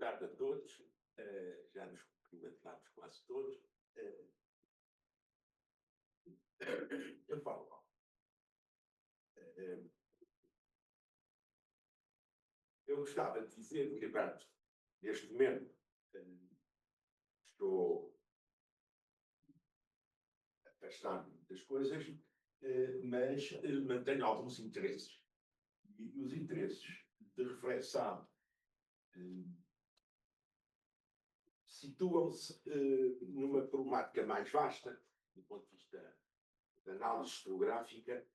tarde a todos. Já nos cumprimentámos quase todos. Eu falo mal. Eu gostava de dizer que, neste momento, estou afastado das coisas, mas mantenho alguns interesses. E os interesses de reflexão situam-se numa problemática mais vasta, do ponto de vista da análise historiográfica,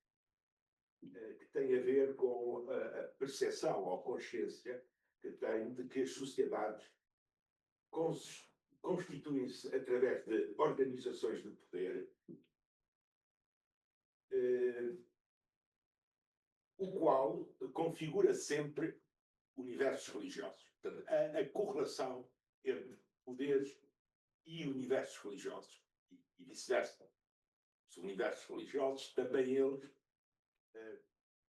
que tem a ver com a percepção ou consciência que tem de que as sociedades constituem-se através de organizações de poder, o qual configura sempre universos religiosos. Portanto, a correlação entre poderes e universos religiosos, e vice-versa. Os universos religiosos, também eles,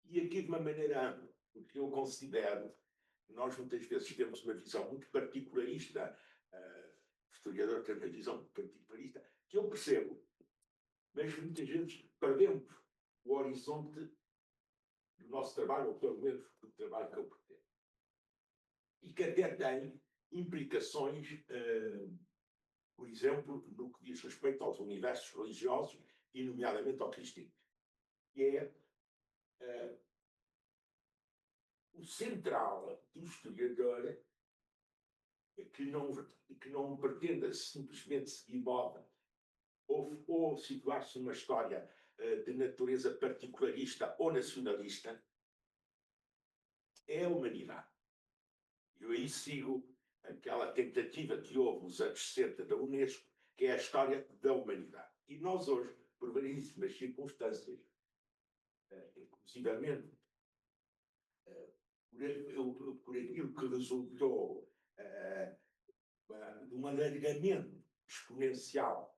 e aqui de uma maneira ampla, porque eu considero que nós muitas vezes temos uma visão muito particularista, o historiador tem uma visão muito particularista, que eu percebo, mas muitas vezes perdemos o horizonte do nosso trabalho, ou pelo menos do trabalho que eu pretendo. E que até tem implicações, por exemplo, no que diz respeito aos universos religiosos, e nomeadamente ao cristianismo. Que é o central do historiador, que não pretenda simplesmente seguir moda ou situar-se numa história de natureza particularista ou nacionalista, é a humanidade. Eu aí sigo aquela tentativa que houve nos anos 60 da Unesco, que é a história da humanidade. E nós hoje, por variedíssimas circunstâncias, inclusivamente por aquilo que resultou de um alargamento exponencial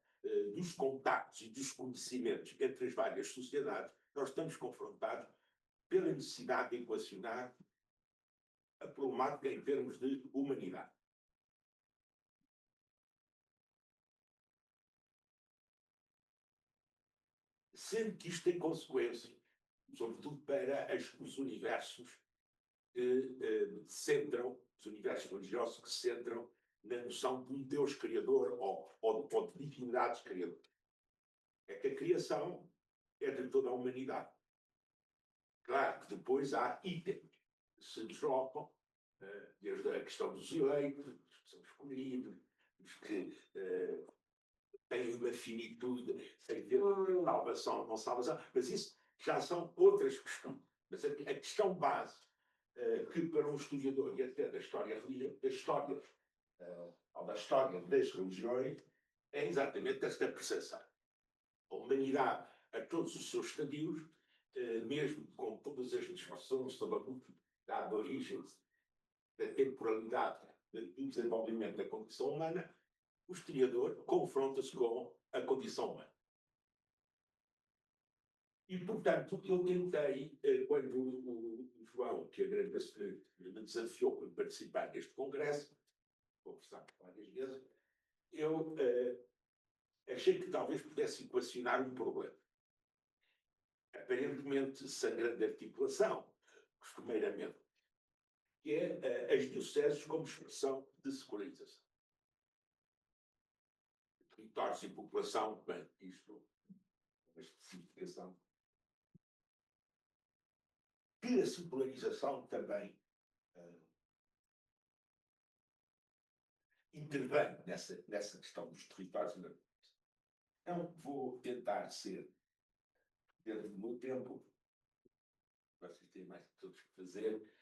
dos contactos e dos conhecimentos entre as várias sociedades, nós estamos confrontados pela necessidade de equacionar a problemática em termos de humanidade. Sendo que isto tem consequências, sobretudo para os universos que centram, os universos religiosos que centram na noção de um Deus criador ou de divindades criadoras. É que a criação é de toda a humanidade. Claro que depois há itens que se deslocam, desde a questão dos eleitos, os que são escolhidos, os que têm uma finitude, sem ter salvação ou não salvação, mas isso já são outras questões. Mas a questão base, que para um historiador e até da história das religiões, é exatamente esta percepção. A humanidade, a todos os seus estadios, mesmo com todas as discussões sobre a multiplicidade de origens, da temporalidade do desenvolvimento da condição humana, o historiador confronta-se com a condição humana. E, portanto, eu tentei, quando o João, que me desafiou para participar deste congresso, conversar várias vezes, eu achei que talvez pudesse equacionar um problema. Aparentemente sangrando de articulação, costumeiramente, que é as dioceses como expressão de secularização. Territórios e população, bem, isto é uma especificação. Que a secularização também intervém nessa questão dos territórios. Então, vou tentar ser, dentro do meu tempo, vocês têm mais que todos que fazer,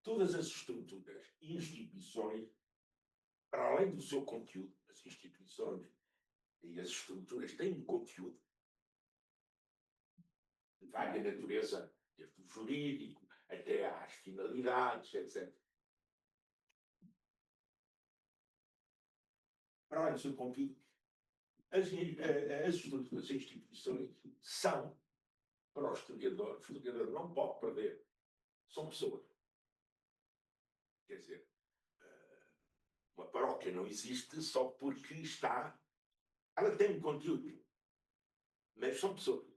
todas as estruturas e instituições, para além do seu conteúdo, as instituições e as estruturas têm um conteúdo de várias natureza, desde o jurídico até às finalidades, etc. Para além do seu conteúdo, as estruturas e instituições são, para o historiador não pode perder, são pessoas. Quer dizer, uma paróquia não existe só porque está... Ela tem um conteúdo, mas são pessoas.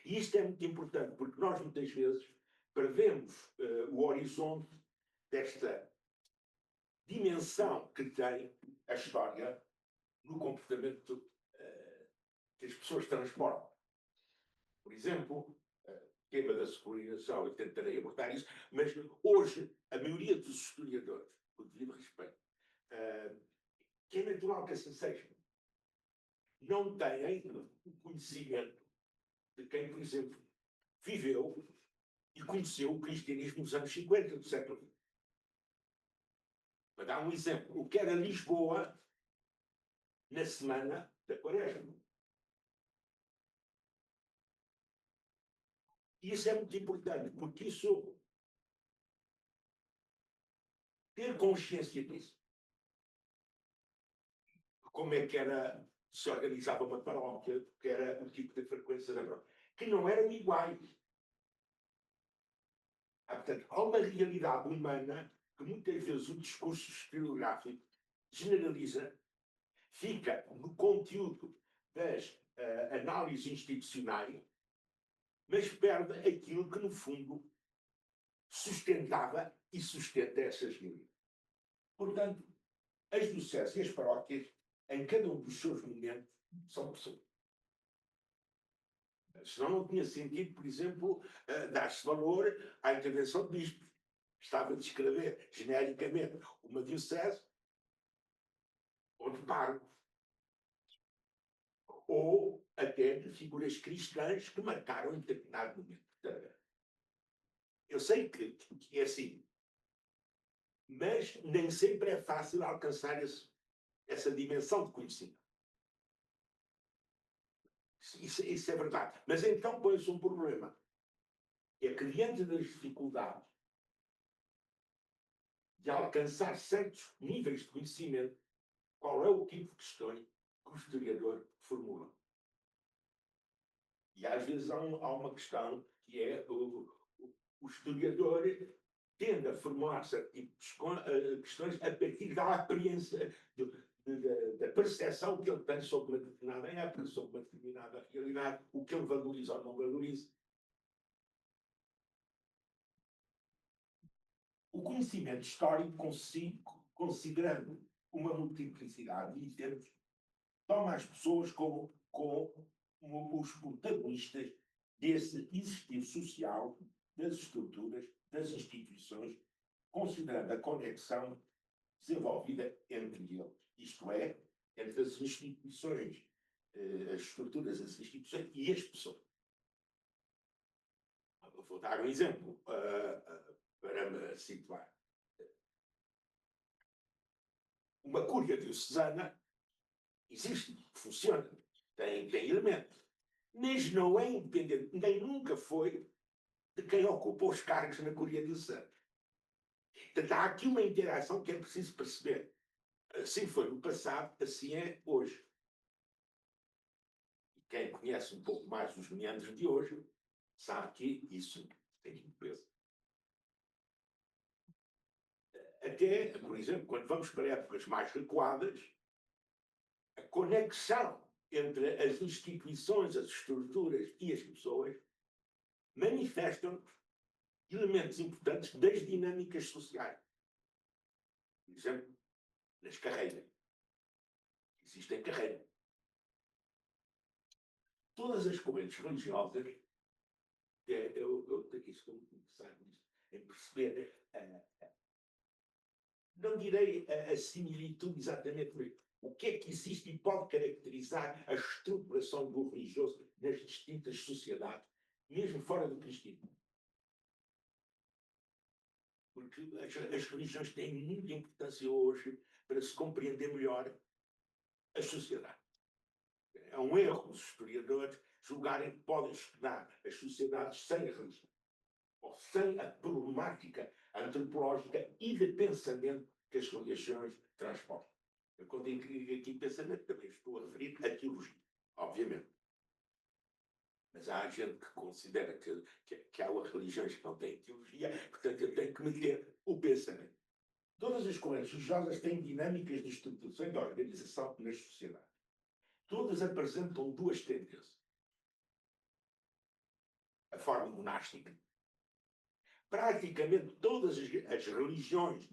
E isto é muito importante, porque nós, muitas vezes, perdemos o horizonte desta dimensão que tem a história no comportamento que as pessoas transportam. Por exemplo, tema da secularização, eu tentarei abordar isso, mas hoje a maioria dos historiadores, com o devido respeito, que é natural que assim seja, não têm o conhecimento de quem, por exemplo, viveu e conheceu o cristianismo nos anos 50 do século XX. Para dar um exemplo, o que era Lisboa na semana da Quaresma. E isso é muito importante, porque isso, ter consciência disso, como é que se organizava uma paróquia, que era o tipo de frequência da paróquia, que não eram iguais. Portanto, há uma realidade humana que muitas vezes o discurso historiográfico generaliza, fica no conteúdo das análises institucionais, mas perde aquilo que, no fundo, sustentava e sustenta essas linhas. Portanto, as dioceses e as paróquias, em cada um dos seus momentos, são pessoas. Senão não tinha sentido, por exemplo, dar-se valor à intervenção de bispos. Estava a descrever genericamente uma diocese onde párocos, ou até de figuras cristãs que marcaram um determinado momento. Eu sei que é assim, mas nem sempre é fácil alcançar essa dimensão de conhecimento. Isso é verdade. Mas então põe-se um problema. É que diante das dificuldades de alcançar certos níveis de conhecimento, qual é o tipo de questões que o historiador formula? E às vezes há uma questão que é o historiador tende a formular certo tipo de questões a partir da experiência, da percepção que ele tem sobre uma determinada época, sobre uma determinada realidade, o que ele valoriza ou não valoriza. O conhecimento histórico, considerando uma multiplicidade de termos, toma as pessoas como os protagonistas desse existir social das estruturas, das instituições, considerando a conexão desenvolvida entre eles. Isto é, entre as instituições, as estruturas das instituições e as pessoas. Vou dar um exemplo para me situar. Uma cúria diocesana existe, funciona, tem elementos, mas não é independente, nem nunca foi de quem ocupou os cargos na cúria diocesana. Portanto, há aqui uma interação que é preciso perceber. Assim foi no passado, assim é hoje. E quem conhece um pouco mais os meandros de hoje sabe que isso tem um peso. Até, por exemplo, quando vamos para épocas mais recuadas, a conexão entre as instituições, as estruturas e as pessoas manifestam elementos importantes das dinâmicas sociais. Por exemplo, nas carreiras. Existem carreiras. Todas as correntes religiosas, eu aqui estou muito interessado nisso, em perceber, não direi a similitude exatamente, mas o que é que existe e pode caracterizar a estruturação do religioso nas distintas sociedades, mesmo fora do cristianismo. Porque as religiões têm muita importância hoje para se compreender melhor as sociedades. É um erro os historiadores julgarem que podem estudar as sociedades sem a religião, ou sem a problemática antropológica e de pensamento que as religiões transportam. Eu, quando digo aqui pensamento, também estou a referir à teologia, obviamente. Mas há gente que considera que há religiões que não têm teologia, portanto eu tenho que meter o pensamento. Todas as correntes religiosas têm dinâmicas de estruturação e de organização nas sociedades. Todas apresentam duas tendências. A forma monástica. Praticamente todas as religiões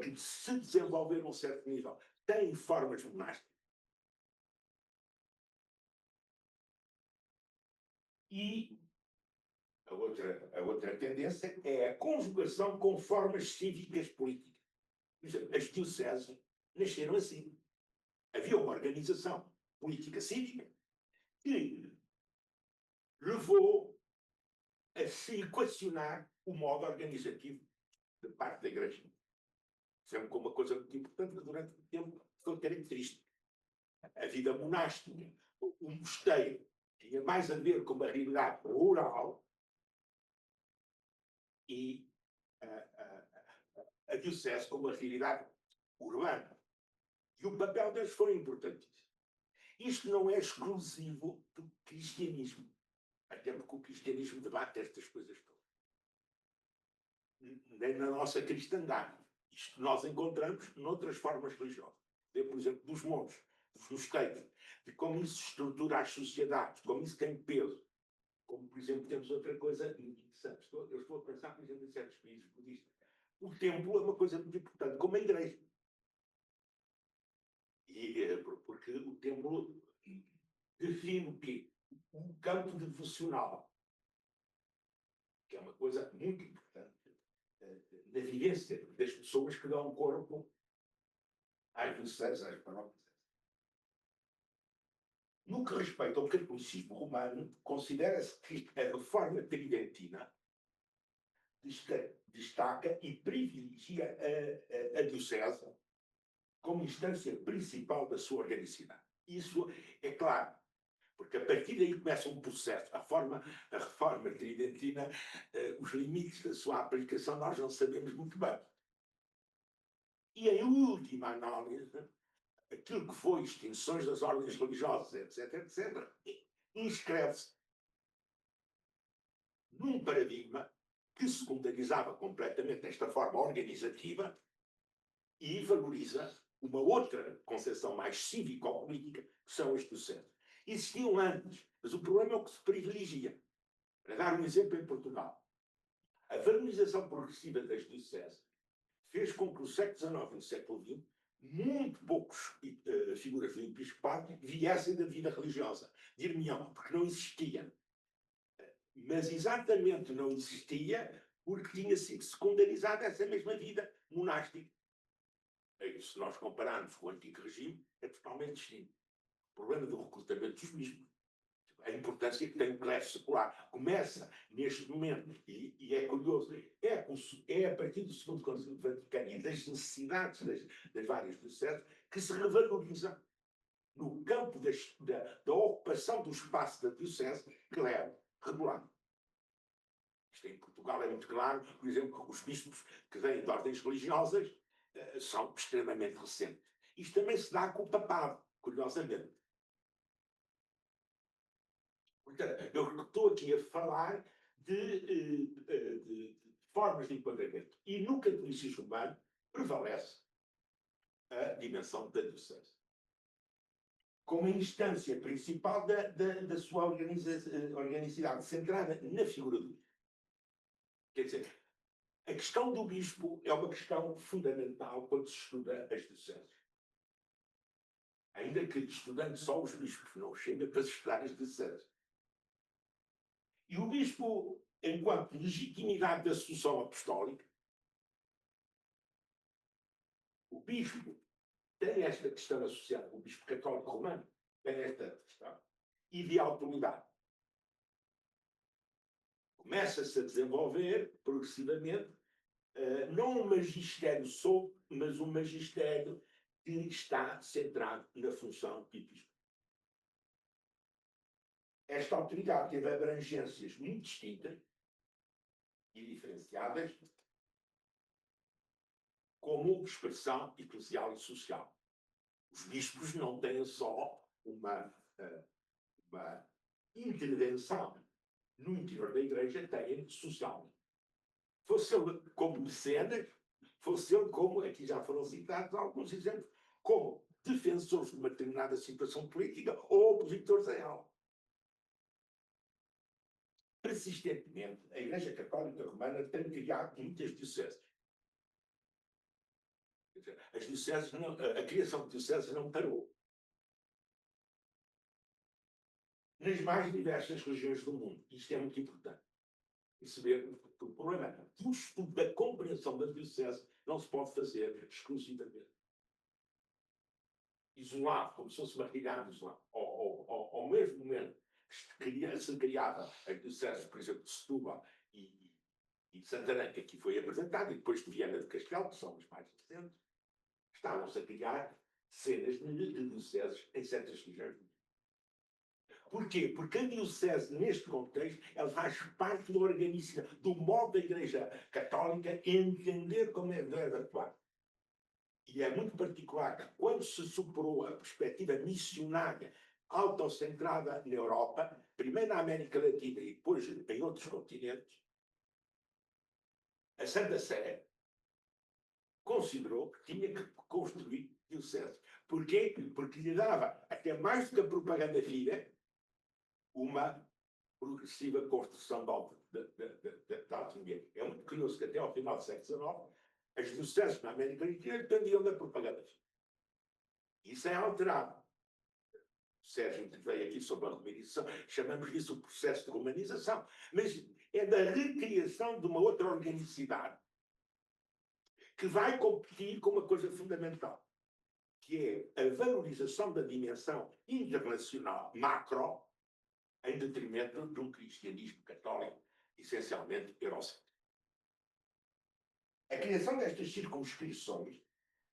que se desenvolveram a um certo nível têm formas monásticas. E a outra tendência é a conjugação com formas cívicas políticas. Por exemplo, as dioceses nasceram assim. Havia uma organização política cívica que levou a se equacionar o modo organizativo de parte da Igreja. Sempre como uma coisa muito importante que durante o tempo foi característica. A vida monástica, o mosteiro, tinha mais a ver com uma realidade rural e a diocese com uma realidade urbana. E o papel deles foi importantíssimo. Isto não é exclusivo do cristianismo, até porque o cristianismo debate estas coisas todas. Nem na nossa cristandade. Isto nós encontramos noutras formas religiosas. Por exemplo, dos montes, dos mosteiros, de como isso estrutura as sociedades, como isso tem peso. Como, por exemplo, temos outra coisa interessante. Eu estou a pensar, por exemplo, em certos países budistas. O templo é uma coisa muito importante, como a igreja. Porque o templo define o quê? Um campo devocional, que é uma coisa muito importante na vivência das pessoas que dão corpo às dioceses, às paróquias. No que respeita ao catolicismo romano, considera-se que a reforma tridentina destaca e privilegia a diocese como instância principal da sua organicidade. Isso é claro, porque a partir daí começa um processo. A reforma tridentina, os limites da sua aplicação nós não sabemos muito bem. E em última análise, aquilo que foi extinções das ordens religiosas, etc., inscreve-se num paradigma que secundarizava completamente esta forma organizativa e valoriza uma outra concepção mais cívico-política, que são as dioceses. Existiam antes, mas o problema é o que se privilegia. Para dar um exemplo em Portugal, a valorização progressiva das dioceses fez com que no século XIX e no século XX muito poucos figuras do episcopado viessem da vida religiosa, dir-me-ão, porque não existia. Mas exatamente não existia porque tinha sido secundarizada essa mesma vida monástica. Se nós compararmos com o antigo regime, é totalmente distinto. O problema do recrutamento dos bispos, a importância que tem o clero secular, começa neste momento, e é curioso, é a partir do Segundo Concílio Vaticano e das necessidades das várias dioceses que se revaloriza no campo da ocupação do espaço da diocese, clero regular. Isto em Portugal é muito claro, por exemplo, os bispos que vêm de ordens religiosas são extremamente recentes. Isto também se dá com o papado, curiosamente. Portanto, eu estou aqui a falar de formas de enquadramento. E no catolicismo humano prevalece a dimensão da diocese como a instância principal da sua organicidade, centrada na figura do bispo. Quer dizer, a questão do bispo é uma questão fundamental quando se estuda as dioceses. Ainda que estudando só os bispos não chega para se estudar as dioceses. E o bispo, enquanto legitimidade da sucessão apostólica, o bispo tem esta questão associada, o bispo católico romano tem esta questão, e de autoridade. Começa-se a desenvolver, progressivamente, não um magistério solto, mas um magistério que está centrado na função episcopal. Esta autoridade teve abrangências muito distintas e diferenciadas, como expressão eclesial e social. Os bispos não têm só uma intervenção no interior da igreja, têm socialmente. Fosse ele como mecenas, funcionam como, aqui já foram citados alguns exemplos, como defensores de uma determinada situação política ou opositores a ela. Persistentemente, a Igreja Católica Romana tem criado muitas dioceses. As dioceses não, a criação de dioceses não parou. Nas mais diversas regiões do mundo. Isto é muito importante. Perceber que o problema do estudo da compreensão da diocese não se pode fazer exclusivamente isolado, como se fosse uma atividade isolada. Ao mesmo momento que se criava a diocese, por exemplo, de Setúbal e de Santarém, que aqui foi apresentada, e depois de Viana de Castelo, que são as mais recentes, estavam-se a criar cenas de dioceses em certas regiões. Porquê? Porque a diocese, neste contexto, ela faz parte do organismo, do modo da Igreja Católica entender como é deve atuar. E é muito particular que, quando se superou a perspectiva missionária autocentrada na Europa, primeiro na América Latina e depois em outros continentes, a Santa Sé considerou que tinha que construir dioceses. Porquê? Porque lhe dava, até mais do que a propaganda filha, uma progressiva construção da autonomia. É muito curioso que até ao final do século XIX, as dioceses na América Latina dependiam da propaganda filha. Isso é alterado. O Sérgio veio aqui sobre a romanização, chamamos disso o processo de romanização, mas é da recriação de uma outra organicidade que vai competir com uma coisa fundamental, que é a valorização da dimensão internacional macro em detrimento de um cristianismo católico essencialmente eurocêntrico. A criação destas circunscrições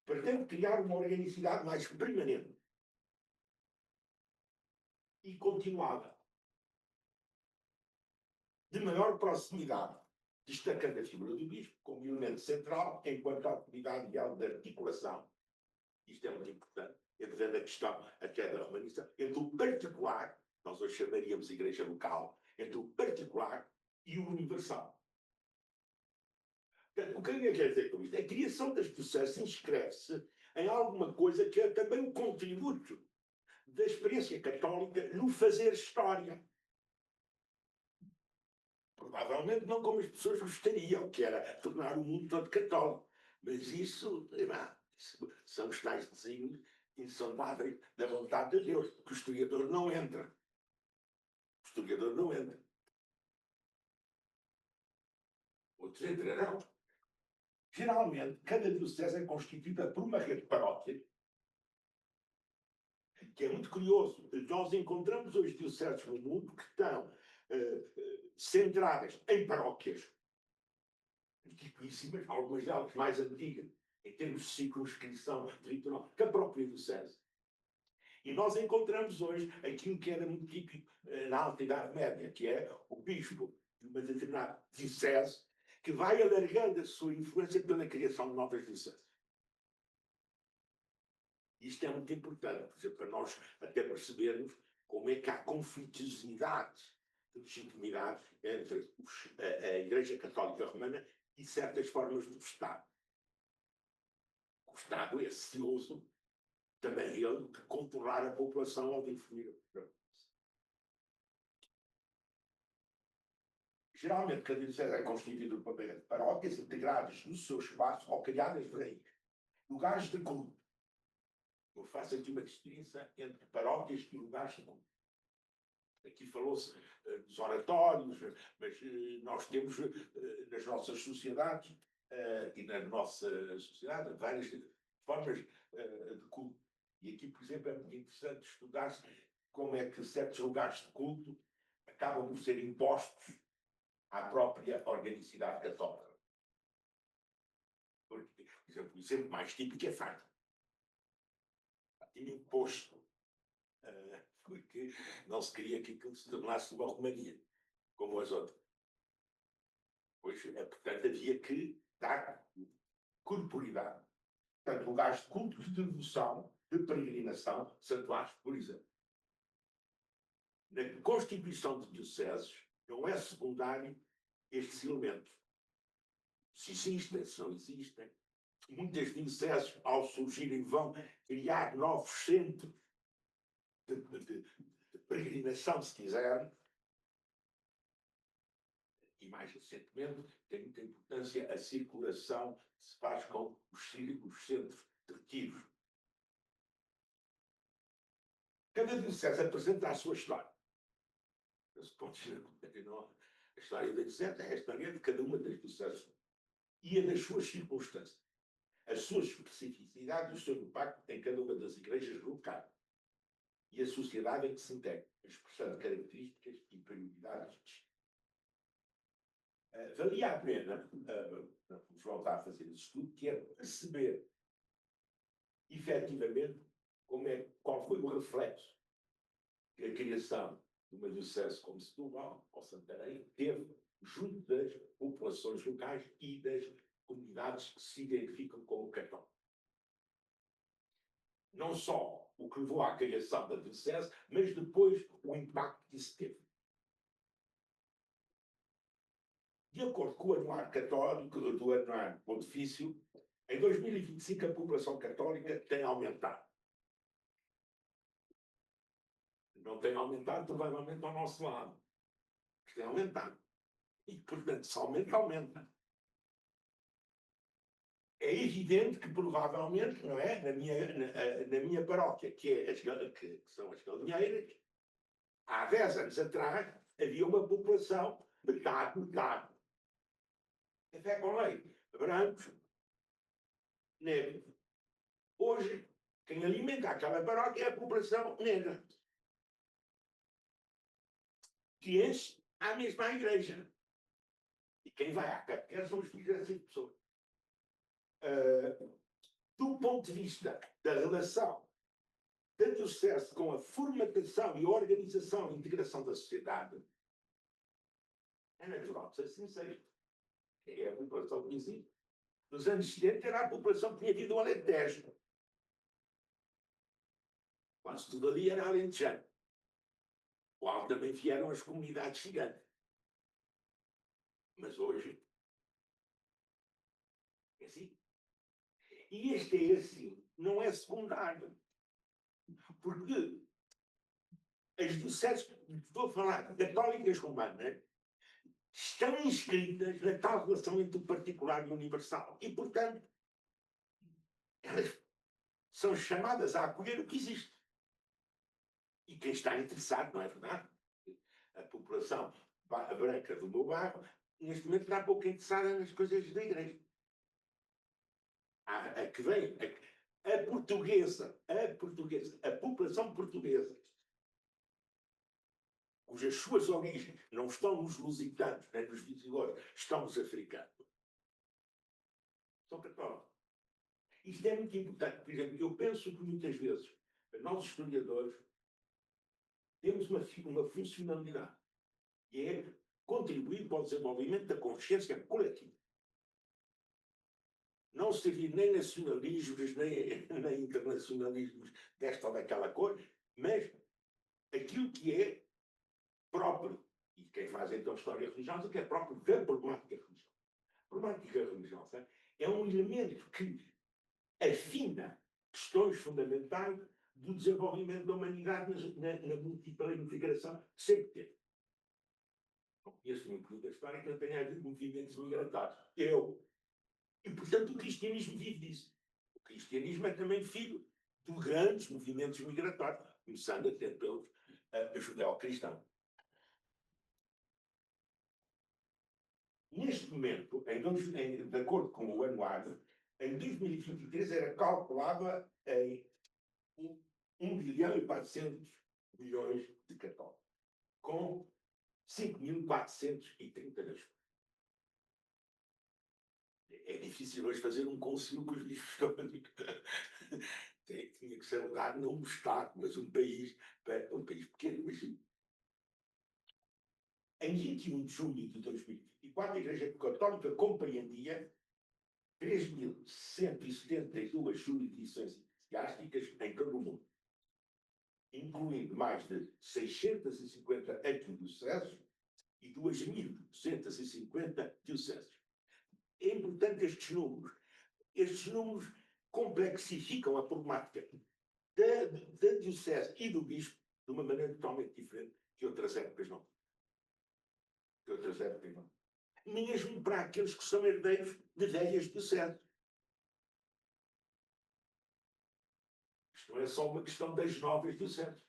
pretende criar uma organicidade mais permanente e continuada, de maior proximidade, destacando a figura do bispo como elemento central enquanto autoridade ideal de articulação. Isto é muito importante, entre a questão até da romanização, entre o particular, nós hoje chamaríamos igreja local, entre o particular e o universal. Portanto, o que eu quero dizer com isto? A criação das dioceses inscreve-se em alguma coisa que é também um contributo da experiência católica no fazer história. Provavelmente não como as pessoas gostariam, que era tornar o mundo todo católico. Mas isso são os tais desígnios insondáveis da vontade de Deus, que o historiador não entra. O historiador não entra. Outros entrarão. Geralmente, cada diocese é constituída por uma rede de paróquias, que é muito curioso. Nós encontramos hoje dioceses no mundo que estão centradas em paróquias antiquíssimas, algumas delas mais antigas, em termos de circunscrição territorial, que a própria diocese. E nós encontramos hoje aquilo que era muito típico na Alta Idade Média, que é o bispo de uma determinada diocese, que vai alargando a sua influência pela criação de novas dioceses. Isto é muito importante, por exemplo, para nós até percebermos como é que há conflituosidades de legitimidade entre a Igreja Católica Romana e certas formas do Estado. O Estado é ansioso, também ele, de controlar a população ao definir. Geralmente, cada diocese é constituído por paróquias integradas no seu espaço ou criadas por aí. Lugares de culto. Eu faço aqui uma distinção entre paróquias e lugares de culto. Aqui falou-se dos oratórios, mas nós temos nas nossas sociedades e na nossa sociedade várias formas de culto. E aqui, por exemplo, é muito interessante estudar como é que certos lugares de culto acabam por ser impostos à própria organicidade católica. Porque, por exemplo, o exemplo mais típico é Fátima. Tinha imposto, porque não se queria que aquilo se tornasse uma romaria, como as outras. Pois, portanto, havia que dar corporidade. Portanto, lugares de culto, de devoção, de peregrinação, santuários, por exemplo. Na constituição de dioceses, não é secundário estes elementos. Se existem, se não existem, muitas dioceses, ao surgirem, vão criar novos centros de peregrinação, se quiser. E mais recentemente, tem muita importância a circulação que se faz com os centros de retiros. Cada diocese apresenta a sua história. Se pode dizer, a história da diocese é a história de cada uma das dioceses e a das suas circunstâncias, as suas especificidades e o seu impacto em cada uma das igrejas locais e a sociedade em que se integra, expressando características e prioridades. Valia a pena, vamos voltar a fazer esse estudo, que é perceber efetivamente qual foi o reflexo que a criação de uma diocese como Setúbal ou Santarém teve junto das populações locais e das comunidades que se identificam como católicos. Não só o que levou à criação da diocese, mas depois o impacto que isso teve. De acordo com o Anuário Católico, do Anuário Pontifício, em 2025 a população católica tem aumentado. Não tem aumentado, provavelmente, ao nosso lado. Mas tem aumentado. E, portanto, se aumenta, aumenta. É evidente que, provavelmente, não é? Na minha paróquia, que são as Galinheiras, há 10 anos atrás, havia uma população metade. Café com leite, brancos, negros. Hoje, quem alimenta aquela paróquia é a população negra, que enche a mesma igreja. E quem vai à catequese são os filhos dessas pessoas. Do ponto de vista da relação da diocese com a formatação e organização e integração da sociedade, é natural que assim seja. É a população que existe. Nos anos 70 era a população que tinha vindo ao Alentejo. Quase tudo ali era alentejano. Qual também vieram as comunidades gigantes. Mas hoje é assim. E este é assim, não é secundário. Porque as dioceses, estou a falar, católicas romanas, estão inscritas na tal relação entre o particular e o universal. E, portanto, elas são chamadas a acolher o que existe. E quem está interessado, não é verdade? A população branca do meu bairro, neste momento, está pouco interessada nas coisas da igreja. A que vem, a portuguesa, a população portuguesa, cujas suas origens não estão nos lusitanos, nem nos visigodos, estão nos africanos, são católicos. Isto é muito importante. Por exemplo, eu penso que muitas vezes nós, historiadores, temos uma funcionalidade, que é contribuir para o desenvolvimento da consciência coletiva. Não servir nem nacionalismos, nem internacionalismos desta ou daquela cor, mas aquilo que é próprio, e quem faz então história religiosa, que é próprio da problemática religiosa. A problemática religiosa é um elemento que afina questões fundamentais do desenvolvimento da humanidade na múltipla integração que sempre teve. Não conheço nenhum período da história que não tenha havido movimentos migratórios. E, portanto, o cristianismo vive disso. O cristianismo é também filho de grandes movimentos migratórios, começando até pelos judeu-cristãos. Neste momento, de acordo com o anuário, em 2023 era calculada em 1.400 bilhões de católicos, com 5.430 nações. É difícil hoje fazer um concílio com os bispos católicos. Tinha que ser lugar, não um Estado, mas um país pequeno, imagina. Em 21 de julho de 2024, a Igreja Católica compreendia 3.172 jurisdições eclesiásticas em todo o mundo, incluindo mais de 650 arquidioceses e 2.250 dioceses. É importante estes números, estes números complexificam a problemática da diocese e do bispo de uma maneira totalmente diferente que outras épocas não. Que outras épocas não. Mesmo para aqueles que são herdeiros de velhas dioceses. Isto não é só uma questão das novas dioceses.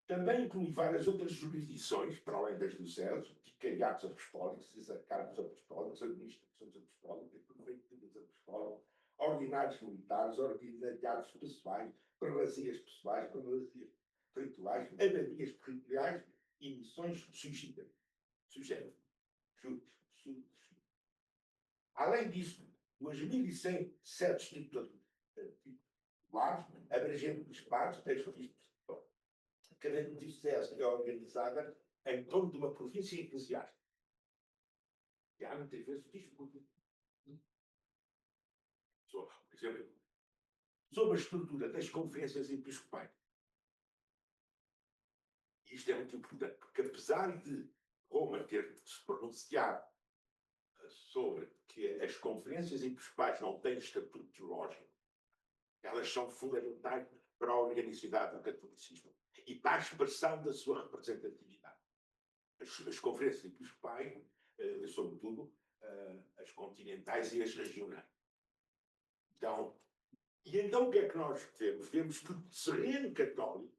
Também inclui várias outras jurisdições, para além das dioceses, vicariatos apostólicos, exarcados apostólicos, administrações apostólicas, prefeituras apostólicas, ordinários militares, ordinariados pessoais, prelazias pessoais, prelazias rituais, abadias territoriais e missões sugêridas. Além disso, 2.100 sedes titulares, abrangendo os pares, cada diocese é organizada em torno de uma província eclesiástica. E há muitas vezes disputas. Por exemplo, sobre a estrutura das conferências episcopais. Isto é muito importante, porque apesar de Roma ter se pronunciado sobre que as conferências episcopais não têm estatuto teológico, elas são fundamentais para a organicidade do catolicismo e para a expressão da sua representatividade. As conferências episcopais, sobretudo, as continentais e as regionais. Então o que é que nós vemos? Vemos que o terreno católico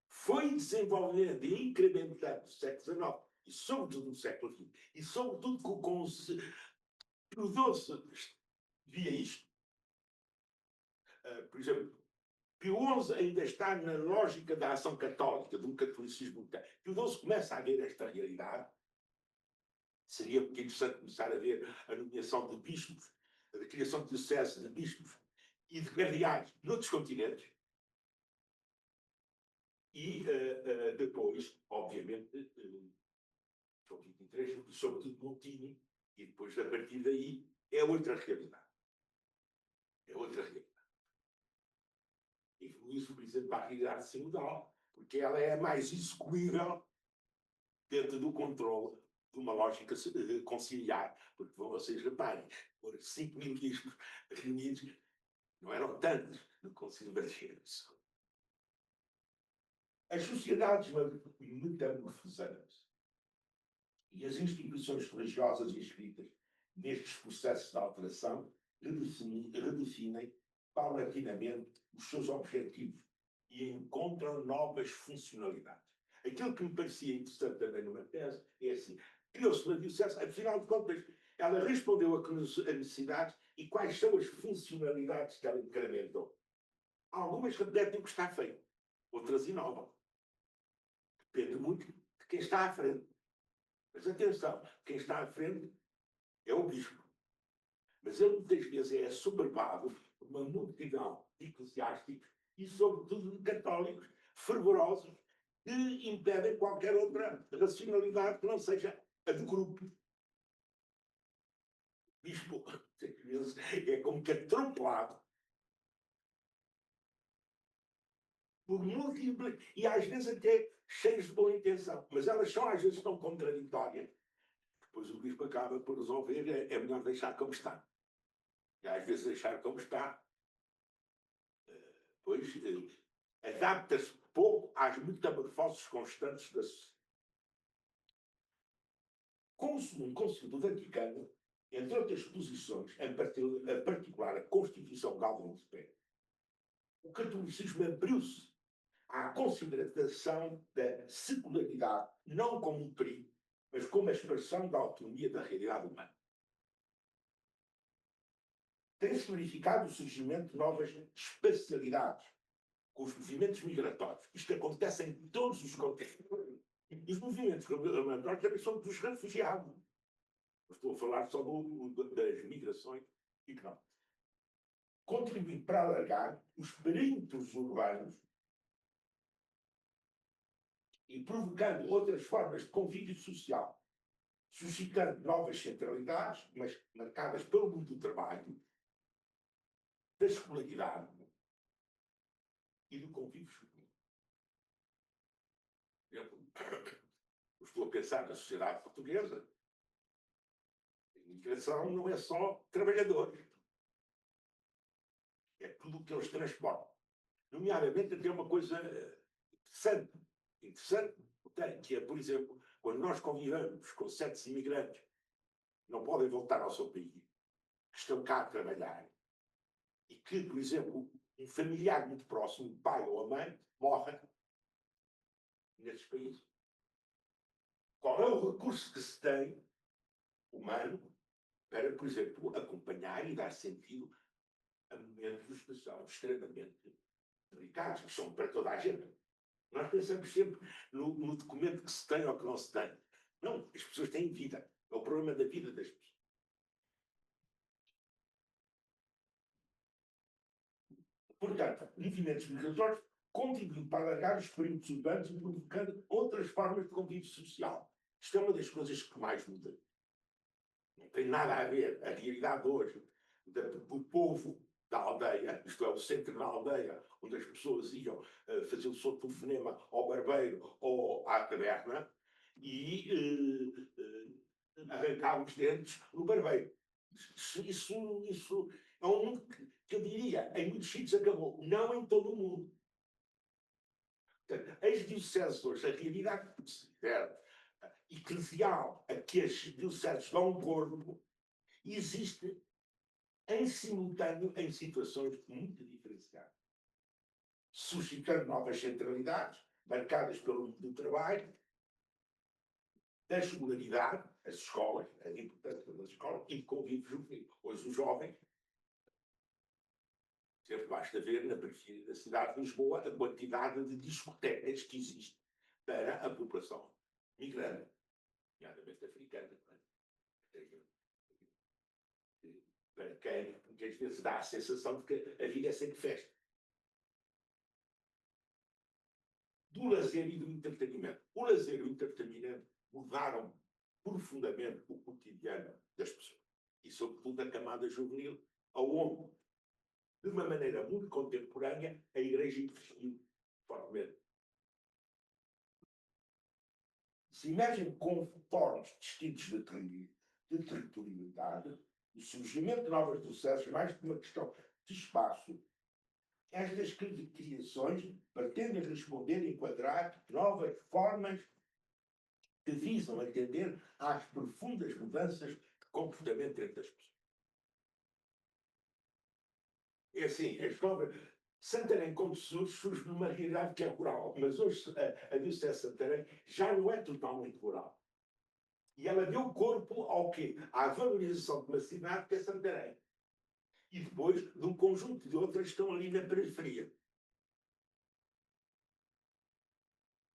foi desenvolvendo e incrementando no século XIX, e sobretudo no século XX, e sobretudo com o Pio XII via isto. Por exemplo, Pio XI ainda está na lógica da ação católica, de um catolicismo moderno. Pio XII começa a ver esta realidade. Seria muito interessante começar a ver a nomeação de bispos, a criação de dioceses de bispos e de cardeais noutros continentes. E depois, obviamente, João 23, sobretudo Montini, e depois, a partir daí, é outra realidade. É outra realidade. Inclui-se, por exemplo, a realidade sinodal, porque ela é mais execuível dentro do controle de uma lógica conciliar, porque vocês reparem, por 5.000 bispos reunidos, não eram tantos no Concílio Vaticano. As sociedades metamorfosantes e as instituições religiosas inscritas nestes processos de alteração redefinem paulatinamente os seus objetivos e encontram novas funcionalidades. Aquilo que me parecia interessante também numa tese é assim: criou-se uma diocese, afinal de contas, ela respondeu a necessidades e quais são as funcionalidades que ela incrementou. Algumas refletem o que está feito, outras inovam. Depende muito de quem está à frente. Mas atenção, quem está à frente é o bispo. Mas ele muitas vezes é assoberbado por uma multidão de eclesiásticos e, sobretudo, de católicos fervorosos que impedem qualquer outra racionalidade que não seja a do grupo. O bispo, muitas vezes, é como que atropelado por múltiplas, e às vezes até cheios de boa intenção, mas elas são às vezes tão contraditórias. Depois o bispo acaba por resolver, é melhor deixar como está. E às vezes deixar como está, pois adapta-se pouco às metamorfoses constantes da sociedade. Com o segundo Concílio do Vaticano, entre outras posições, em particular a Constituição Gaudium Spes, o catolicismo abriu-se à consideração da secularidade, não como um perigo, mas como a expressão da autonomia da realidade humana. Tem-se verificado o surgimento de novas espacialidades, com os movimentos migratórios. Isto acontece em todos os contextos. E os movimentos migratórios também são dos refugiados. Estou a falar só das migrações económicas. Contribuindo para alargar os perímetros urbanos e provocando outras formas de convívio social, suscitando novas centralidades, mas marcadas pelo mundo do trabalho, da escolaridade e do convívio social. Por exemplo, estou a pensar na sociedade portuguesa, imigração não é só trabalhadores. É tudo o que eles transportam. Nomeadamente, até uma coisa interessante, que é, por exemplo, quando nós convivemos com certos imigrantes que não podem voltar ao seu país, que estão cá a trabalhar, e que, por exemplo, um familiar muito próximo, o pai ou a mãe, morre nesses países. Qual é o recurso que se tem, humano, para, por exemplo, acompanhar e dar sentido a momentos que são extremamente delicados, que são para toda a gente? Nós pensamos sempre no documento que se tem ou que não se tem. Não, as pessoas têm vida. É o problema da vida das pessoas. Portanto, movimentos migratórios contribuem para alargar os períodos urbanos e provocando outras formas de convívio social. Isto é uma das coisas que mais muda. Não tem nada a ver a realidade hoje do povo da aldeia, isto é, o centro da aldeia, onde as pessoas iam fazer o seu telefonema ao barbeiro ou à taberna e arrancavam os dentes no barbeiro. Isso é um mundo que eu diria, em muitos sítios acabou, não em todo o mundo. Portanto, as dioceses hoje, a realidade que se considera eclesial a que as dioceses dão corpo, existe em simultâneo em situações muito diferenciadas, suscitando novas centralidades, marcadas pelo mundo do trabalho, da escolaridade, as escolas, a importância das escolas e do convívio juvenil. Hoje os jovens, sempre basta ver na periferia da cidade de Lisboa a quantidade de discotecas que existe para a população migrante, nomeadamente africana. Para quem às vezes dá a sensação de que a vida é sempre festa. Do lazer e do entretenimento. O lazer e o entretenimento mudaram profundamente o cotidiano das pessoas. E, sobretudo, a camada juvenil, aonde, de uma maneira muito contemporânea, a Igreja investiu fortemente. Se emergem conformes distintos de territorialidade, o surgimento de novos processos, mais que uma questão de espaço, estas criações pretendem responder e enquadrar novas formas que visam atender às profundas mudanças de comportamento entre as pessoas. É assim, as novas. Santarém, como surge numa realidade que é rural, mas hoje a Diocese de Santarém já não é totalmente rural. E ela deu corpo ao quê? À valorização de uma cidade que é Santarém. E depois de um conjunto de outras que estão ali na periferia.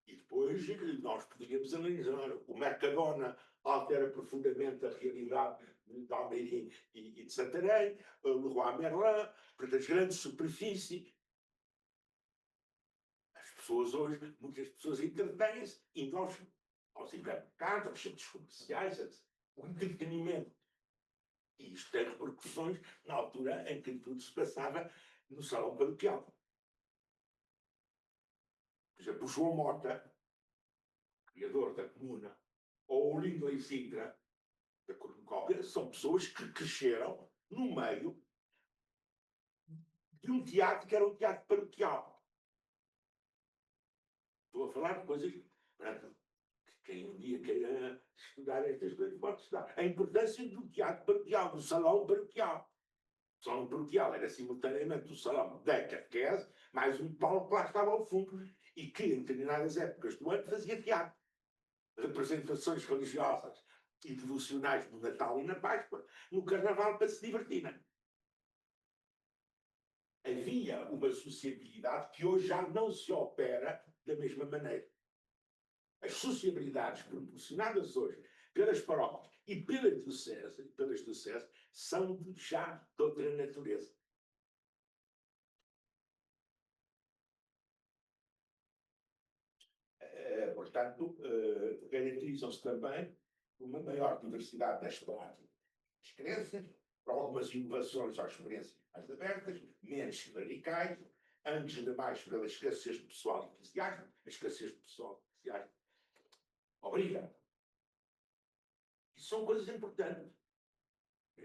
E depois nós poderíamos analisar. O Mercadona altera profundamente a realidade de Almeirim e de Santarém, o Leroy Merlin, portanto, as grandes superfícies. As pessoas hoje, muitas pessoas entretêm-se e nós, aos hipermercados, aos centros comerciais, o entretenimento. E isto tem repercussões na altura em que tudo se passava no salão paroquial. Por exemplo, o João Mota, criador da Comuna, ou o Lindley Sintra, da Cornucópia, são pessoas que cresceram no meio de um teatro que era um teatro paroquial. Estou a falar de coisas que quem um dia queira estudar estas coisas pode estudar. A importância do teatro paroquial, do salão paroquial. O salão paroquial era simultaneamente o salão da catequese, mais um palco que lá estava ao fundo, e que em determinadas épocas do ano fazia teatro. Representações religiosas e devocionais no Natal e na Páscoa, no Carnaval para se divertir. Havia uma sociabilidade que hoje já não se opera da mesma maneira. As sociabilidades proporcionadas hoje pelas paróquias e pelas dioceses são já de outra natureza. Portanto, caracterizam-se também por uma maior diversidade das práticas, das crenças, por algumas inovações às experiências mais abertas, menos radicais, antes de mais pela escassez de pessoal eclesiástico, a escassez de pessoal eclesiástico obriga. Isso são coisas importantes.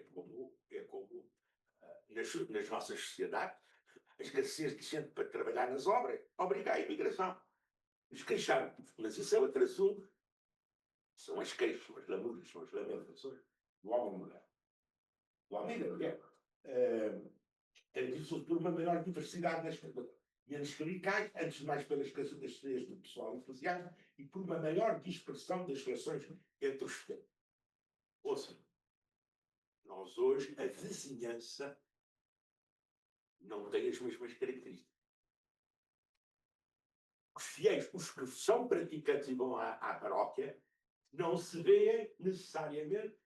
como nas nossas sociedades, a escassez de gente para trabalhar nas obras obriga à imigração. Nos queixamos, mas isso é outro assunto. São as queixas, as lamúrias, são as lamentações do homem e mulher. Do homem e da mulher. Isso por uma maior diversidade das pessoas. Menos radicais, antes de mais pelas características do pessoal eclesiástico e por uma maior dispersão das relações entre os fiéis. Ouça, nós hoje, a vizinhança não tem as mesmas características. Os fiéis, os que são praticantes e vão à paróquia, não se veem necessariamente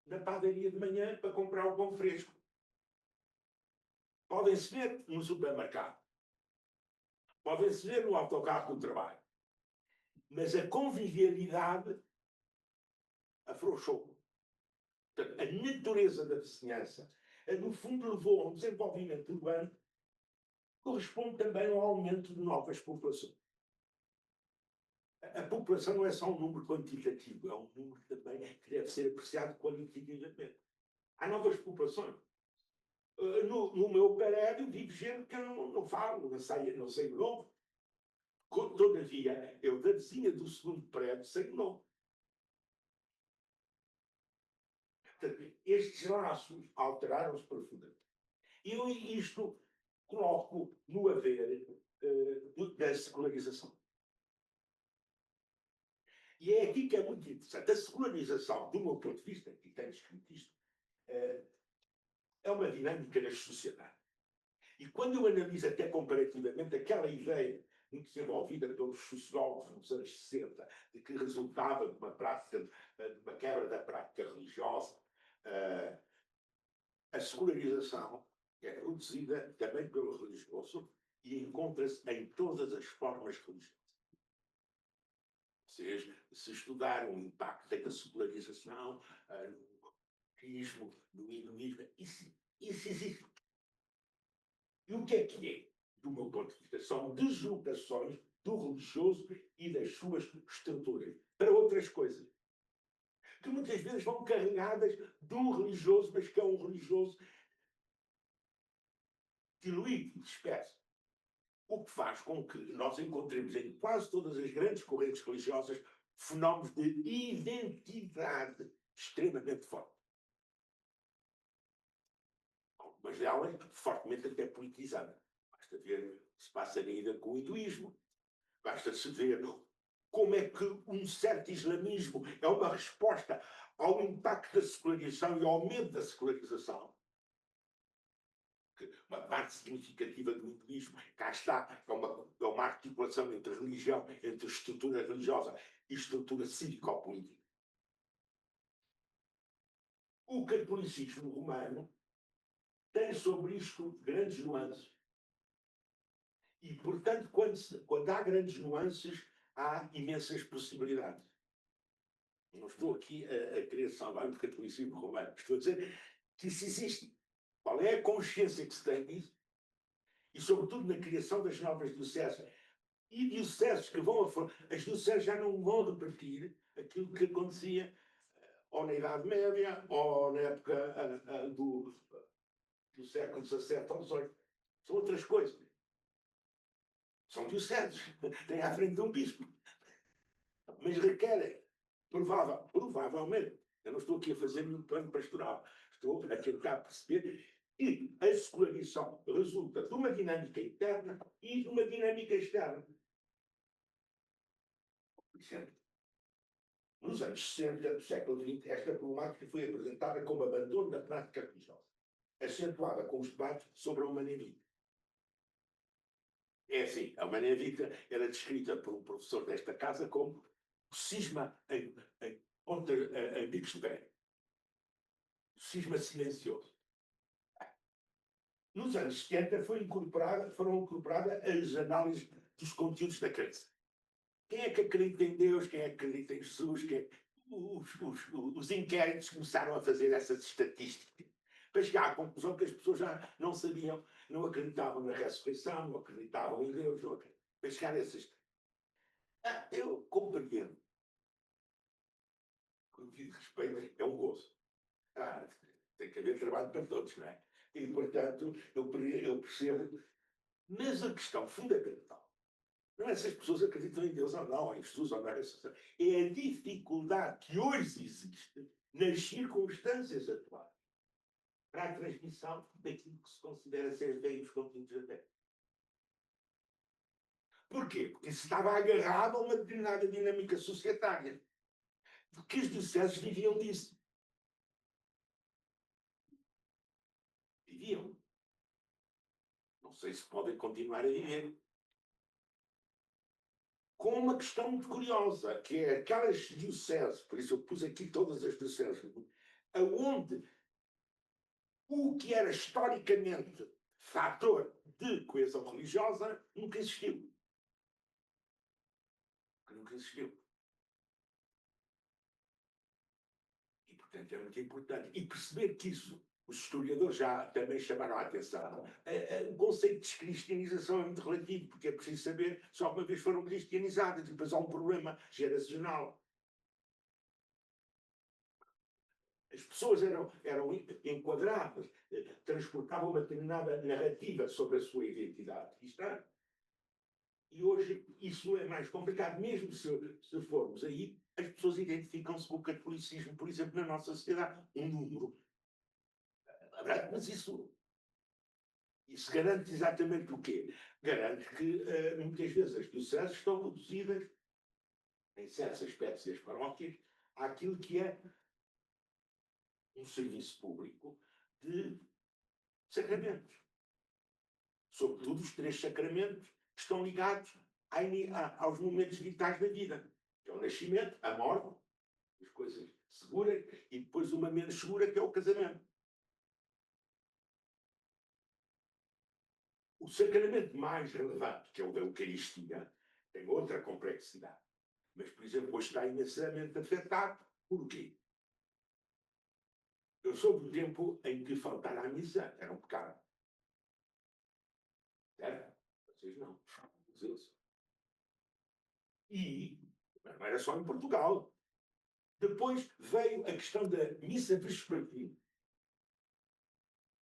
na padaria de manhã para comprar o pão fresco. Podem-se ver no supermercado. Podem-se ver no autocarro do trabalho. Mas a convivialidade afrouxou. Portanto, a natureza da vizinhança, no fundo, levou a um desenvolvimento urbano que corresponde também ao aumento de novas populações. A população não é só um número quantitativo, é um número também que deve ser apreciado qualitativamente. Há novas populações. No meu prédio vive gente que eu não falo, não sei o nome. Todavia, eu da vizinha do segundo prédio sei o nome. Estes laços alteraram-se profundamente. Eu isto coloco no haver da secularização. E é aqui que é muito interessante. A secularização, do meu ponto de vista, e tenho escrito isto, é uma dinâmica das sociedades. E quando eu analiso até comparativamente aquela ideia muito desenvolvida pelos sociólogos nos anos 60, de que resultava de uma prática, de uma quebra da prática religiosa, a secularização é produzida também pelo religioso e encontra-se em todas as formas religiosas. Ou seja, se estudar o impacto da secularização no budismo, no hinduísmo, isso existe. E o que é? Do meu ponto de vista, são deslocações do religioso e das suas estruturas para outras coisas. Que muitas vezes vão carregadas do religioso, mas que é um religioso diluído, disperso. O que faz com que nós encontremos em quase todas as grandes correntes religiosas fenómenos de identidade extremamente fortes. Algumas delas fortemente até politizadas. Basta ver o que se passa ainda com o hinduísmo. Basta-se ver como é que um certo islamismo é uma resposta ao impacto da secularização e ao medo da secularização. Uma parte significativa do hinduísmo, cá está, é uma articulação entre religião, entre estrutura religiosa e estrutura cívico-política. O catolicismo romano tem sobre isto grandes nuances. E, portanto, quando há grandes nuances, há imensas possibilidades. Não estou aqui a querer salvar o catolicismo romano. Estou a dizer que isso existe. Qual é a consciência que se tem disso? E, sobretudo, na criação das novas dioceses. E dioceses que vão... As dioceses já não vão repetir aquilo que acontecia ou na Idade Média, ou na época do século XVII ou XVIII. São outras coisas. São dioceses. Têm à frente de um bispo. Mas requerem, provavelmente, eu não estou aqui a fazer nenhum plano pastoral, estou a tentar perceber que a secularização resulta de uma dinâmica interna e de uma dinâmica externa. Por exemplo, nos anos 60 do século XX, esta problemática foi apresentada como abandono da prática religiosa, acentuada com os debates sobre a Humanevita. É assim, a Humanevita era descrita por um professor desta casa como o cisma em bicos de pé. O cisma silencioso. Nos anos 70 foram incorporadas as análises dos conteúdos da crença. Quem é que acredita em Deus? Quem é que acredita em Jesus? Os inquéritos começaram a fazer essas estatísticas para chegar à conclusão que as pessoas já não sabiam, não acreditavam na ressurreição, não acreditavam em Deus, para chegar a essas. Eu compreendo. Com devido respeito, é um gozo. Tem que haver trabalho para todos, não é? E, portanto, eu percebo. Mas a questão fundamental não é se as pessoas acreditam em Deus ou não, ou em Jesus ou não, é a dificuldade que hoje existe nas circunstâncias atuais para a transmissão daquilo que se considera ser bem os conteúdos da fé. Porquê? Porque isso estava agarrado a uma determinada dinâmica societária. Porque os dioceses viviam disso. Viviam. Não sei se podem continuar a viver. Com uma questão muito curiosa, que é aquelas dioceses, por isso eu pus aqui todas as dioceses, aonde o que era historicamente fator de coesão religiosa nunca existiu. Nunca existiu. E, portanto, é muito importante. E perceber que isso, os historiadores já também chamaram a atenção. O conceito de descristianização é muito relativo, porque é preciso saber se alguma vez foram cristianizadas, e depois há um problema geracional. As pessoas eram enquadradas, transportavam uma determinada narrativa sobre a sua identidade. Está? E hoje isso é mais complicado, mesmo se formos aí, as pessoas identificam-se com o catolicismo, por exemplo, na nossa sociedade, um número. Mas isso garante exatamente o quê? Garante que muitas vezes as dioceses estão reduzidas, em certos aspectos das paróquias, àquilo que é um serviço público de sacramentos. Sobretudo os 3 sacramentos que estão ligados aos momentos vitais da vida. Que é o nascimento, a morte, as coisas seguras, e depois uma menos segura, que é o casamento. O sacramento mais relevante, que é o da Eucaristia, tem outra complexidade. Mas, por exemplo, hoje está imensamente afetado. Por quê? Eu sou do tempo em que faltar à missa era um pecado. Certo? Vocês não. Vocês. E não era só em Portugal. Depois veio a questão da missa vespertina.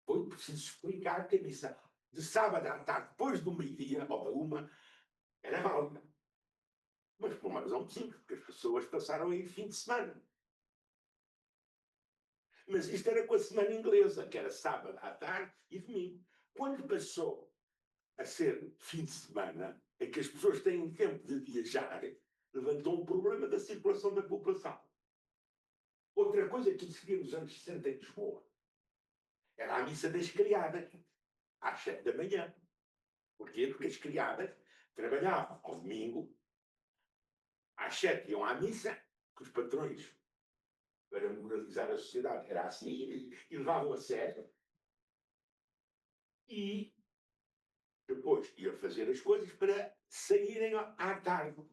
Foi preciso explicar que a missa de sábado à tarde, depois do meio-dia, ou da uma, era válida. Mas por uma razão simples, porque as pessoas passaram a ir fim de semana. Mas isto era com a semana inglesa, que era sábado à tarde e domingo. Quando passou a ser fim de semana, em que as pessoas têm tempo de viajar, levantou um problema da circulação da população. Outra coisa que existia nos anos 60 em Lisboa era a missa das criadas, às 7 da manhã. Porquê? Porque as criadas trabalhavam ao domingo, às 7 iam à missa, que os patrões, para moralizar a sociedade, era assim, e levavam a sério. E depois iam fazer as coisas para saírem à tarde.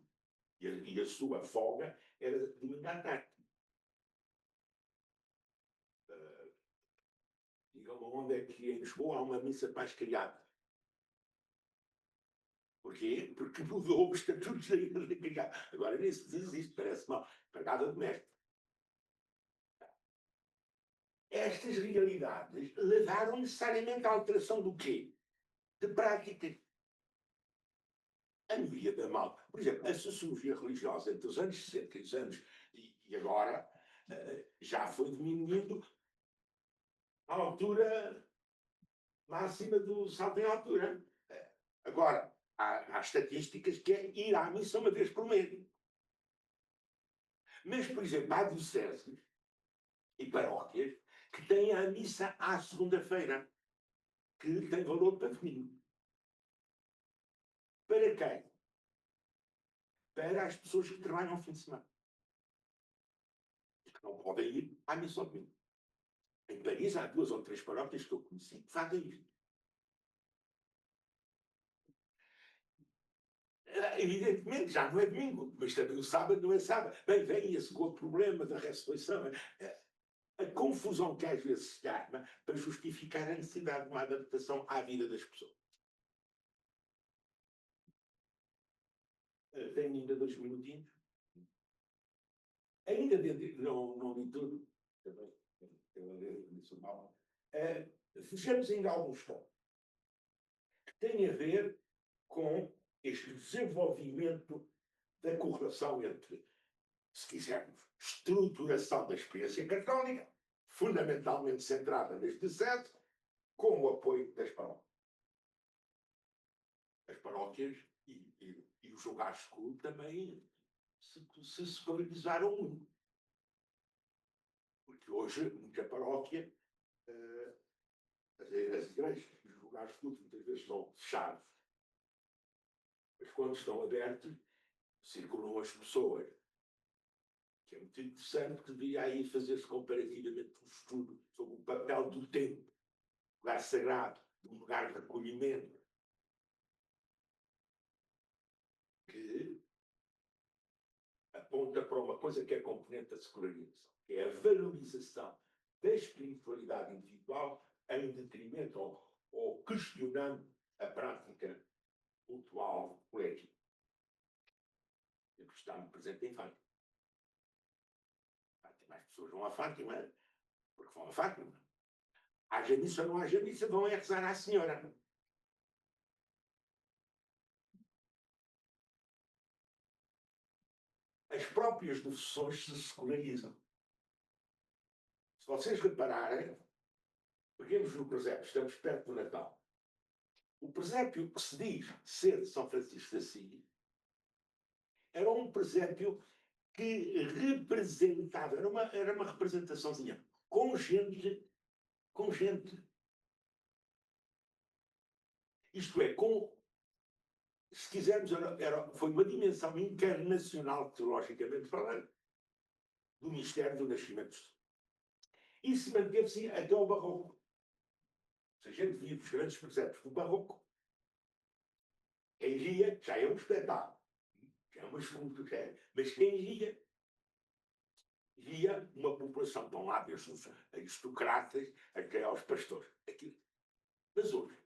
E a sua folga era de domingo à tarde. Digam-me onde é que em Lisboa há uma missa para as criadas. Porquê? Porque mudou os estatutos da igreja criada. Agora nem se diz isto, parece mal. Empregada doméstica. Estas realidades levaram necessariamente à alteração do quê? De prática. A maioria da malta. Por exemplo, a sociologia religiosa entre os anos 60 e os anos e agora já foi diminuindo à altura máxima do salto em altura. Agora, há estatísticas que é ir à missa uma vez por mês. Mas, por exemplo, há dioceses e paróquias que têm a missa à segunda-feira, que tem valor para domingo. Para quem? Para as pessoas que trabalham ao fim de semana. E que não podem ir à missa ao domingo. Em Paris há 2 ou 3 paróquias que eu conheci que fazem isto. Evidentemente, já não é domingo, mas também o sábado não é sábado. Bem, vem esse outro problema da ressurreição. A confusão que às vezes se arma para justificar a necessidade de uma adaptação à vida das pessoas. Tenho ainda 2 minutinhos. Ainda dentro, não li tudo, também pela lei tradicional, fechamos ainda alguns pontos que têm a ver com este desenvolvimento da correlação entre, se quisermos, estruturação da experiência católica, fundamentalmente centrada nas dioceses, com o apoio das paróquias. As paróquias e os lugares de culto também se secularizaram muito. Porque hoje, muita paróquia, as igrejas e os lugares de culto muitas vezes estão fechados. Mas quando estão abertos, circulam as pessoas. Que é muito interessante, que devia aí fazer-se comparativamente um estudo sobre o papel do templo, lugar sagrado, de um lugar de acolhimento, que aponta para uma coisa que é componente da secularização, que é a valorização da espiritualidade individual em detrimento ou questionando a prática cultural coletiva. E que está muito presente em Fátima. Mais pessoas vão a Fátima, porque vão a Fátima. Haja missa ou não haja missa, vão rezar à Senhora. As próprias devoções se secularizam. Se vocês repararem, peguemos no presépio, estamos perto do Natal. O presépio que se diz ser de São Francisco de Assis era um presépio que representava, era uma representaçãozinha com gente. Isto é, se quisermos, foi uma dimensão internacional, teologicamente falando, do mistério do nascimento. Isso manteve-se até ao Barroco. Se a gente via os grandes presépios do Barroco, quem via já é um espetáculo, já é uma escultura, mas quem via uma população, de um lado, os aristocratas, até aos pastores. Aquilo. Mas hoje,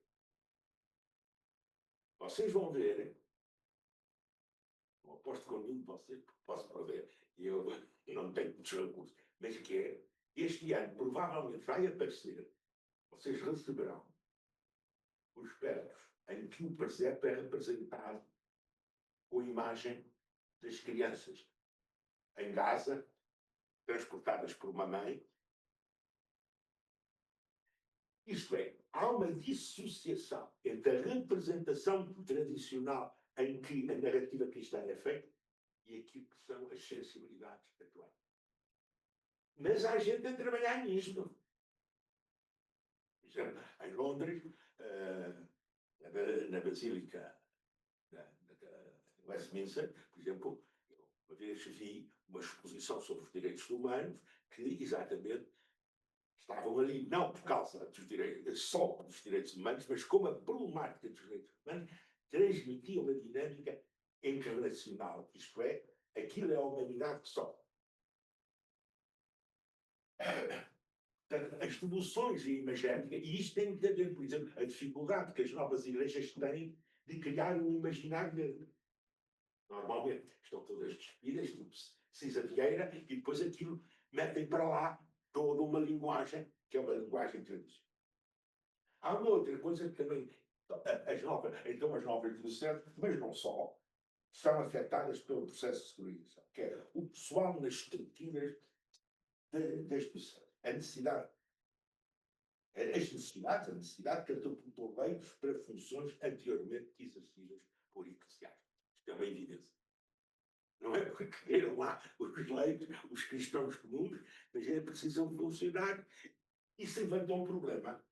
vocês vão ver, não aposto comigo, vocês posso ver, eu não tenho muitos recursos, mas que é, este ano provavelmente vai aparecer, vocês receberão os pertos em que o presépio é representado com a imagem das crianças em Gaza, transportadas por uma mãe. Isto é, há uma dissociação entre a representação tradicional em que a narrativa cristã é feita e aquilo que são as sensibilidades atuais. Mas há gente a trabalhar nisto. Por exemplo, em Londres, na Basílica de Westminster, por exemplo, uma vez vi uma exposição sobre os direitos humanos que exatamente estavam ali, não por causa dos direitos, só dos direitos humanos, mas como a problemática dos direitos humanos transmitia uma dinâmica internacional. Isto é, aquilo é a humanidade que só. As devoções imagéticas, e isto tem muito a ver, por exemplo, a dificuldade que as novas igrejas têm de criar um imaginário. Normalmente estão todas despidas, tipo Cisa Vieira, e depois aquilo metem para lá toda uma linguagem, que é uma linguagem tradicional. Há uma outra coisa que também, as novas dioceses, mas não só, são afetadas pelo processo de securitização, que é o pessoal nas estruturas das dioceses. A necessidade catapultou leigos para funções anteriormente exercidas por eclesiásticos. Isto é uma evidência. Não é porque queiram lá os leigos, os cristãos comuns, mas é precisam funcionar. Isso levanta um problema.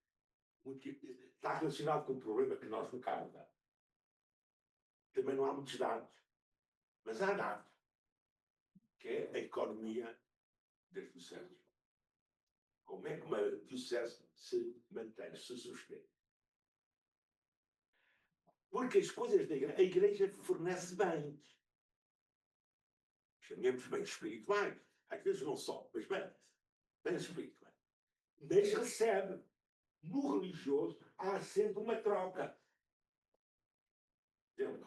Está relacionado com o problema que nós no carro dá. Também não há muitos dados. Mas há dados. Que é a economia das dioceses. Como é que uma diocese se mantém, se sustenta? Porque as coisas da igreja, a igreja fornece bens. Chamemos bens espirituais. Às vezes não só, mas bens espirituais. Mas recebe. No religioso há sempre uma troca.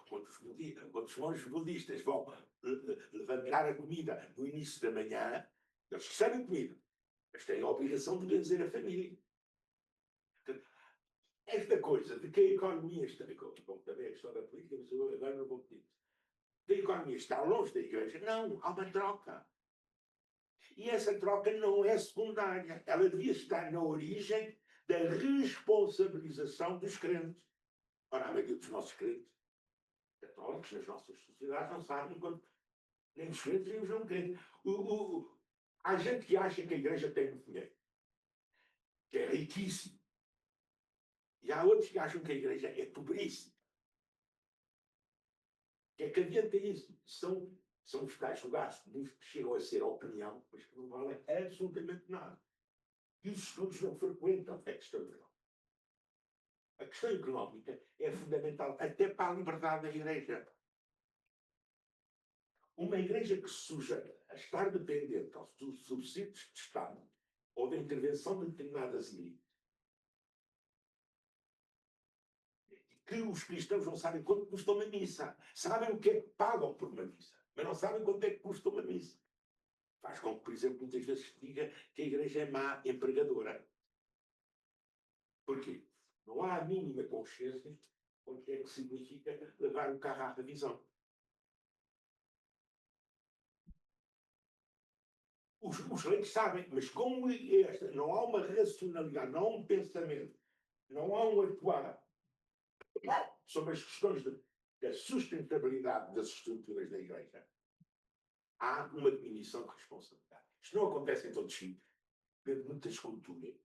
Quando os monges budistas vão levantar a comida no início da manhã, eles recebem comida. mas têm a obrigação de benzer a família. Portanto, esta coisa de que a economia está... Bom, também é a questão da política, mas eu agora não vou pedir. Que a economia está longe da Igreja. Não, há uma troca. E essa troca não é secundária. Ela devia estar na origem da responsabilização dos crentes. Ora, a maioria dos nossos crentes católicos nas nossas sociedades não sabem quando nem os crentes nem os não crentes. Há gente que acha que a Igreja tem muito dinheiro, que é riquíssimo. E há outros que acham que a Igreja é pobríssima. Que é que adianta isso? São os tais lugares que chegam a ser a opinião, mas que não valem absolutamente nada. E os estudos não frequentam a questão económica. A questão económica é fundamental até para a liberdade da Igreja. Uma Igreja que se sujeita a estar dependente dos subsídios de Estado ou da intervenção de determinadas elites, que os cristãos não sabem quanto custa uma missa. Sabem o que é que pagam por uma missa, mas não sabem quanto é que custa uma missa. Faz com que, por exemplo, muitas vezes se diga que a Igreja é má empregadora. Porquê? Não há a mínima consciência do que é que significa levar o carro à revisão. Os leigos sabem, mas como não há uma racionalidade, não há um pensamento, não há um atuar sobre as questões da sustentabilidade das estruturas da Igreja, há uma diminuição de responsabilidade. Isto não acontece em todos os sítios, depende de muitas culturas,